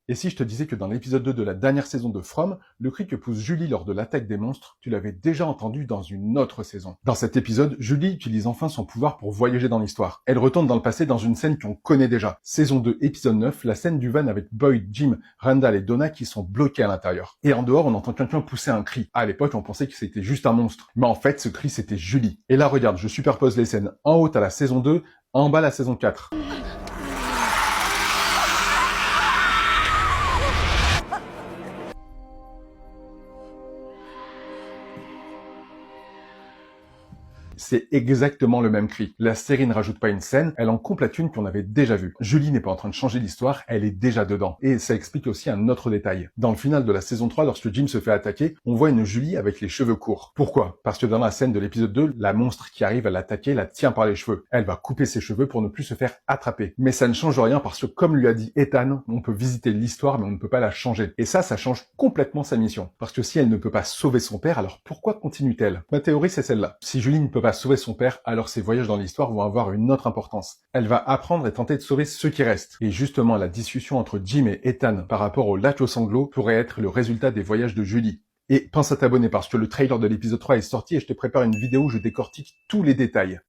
Et si je te disais que dans l'épisode 2 de la dernière saison de From, le cri que pousse Julie lors de l'attaque des monstres, tu l'avais déjà entendu dans une autre saison. Dans cet épisode, Julie utilise enfin son pouvoir pour voyager dans l'histoire. Elle retourne dans le passé dans une scène qu'on connaît déjà. Saison 2, épisode 9, la scène du van avec Boyd, Jim, Randall et Donna qui sont bloqués à l'intérieur. Et en dehors, on entend quelqu'un pousser un cri. À l'époque, on pensait que c'était juste un monstre. Mais en fait, ce cri, c'était Julie. Et là, regarde, je superpose les scènes. En haut, t'as la saison 2, en bas, la saison 4. C'est exactement le même cri. La série ne rajoute pas une scène, elle en complète une qu'on avait déjà vue. Julie n'est pas en train de changer l'histoire, elle est déjà dedans. Et ça explique aussi un autre détail. Dans le final de la saison 3, lorsque Jim se fait attaquer, on voit une Julie avec les cheveux courts. Pourquoi? Parce que dans la scène de l'épisode 2, la monstre qui arrive à l'attaquer la tient par les cheveux. Elle va couper ses cheveux pour ne plus se faire attraper. Mais ça ne change rien parce que, comme lui a dit Ethan, on peut visiter l'histoire mais on ne peut pas la changer. Et ça change complètement sa mission. Parce que si elle ne peut pas sauver son père, alors pourquoi continue-t-elle? Ma théorie c'est celle-là. Si Julie ne peut pas sauver son père, alors ses voyages dans l'histoire vont avoir une autre importance. Elle va apprendre et tenter de sauver ceux qui restent. Et justement, la discussion entre Jim et Ethan par rapport au lac aux sanglots pourrait être le résultat des voyages de Julie. Et pense à t'abonner parce que le trailer de l'épisode 3 est sorti et je te prépare une vidéo où je décortique tous les détails.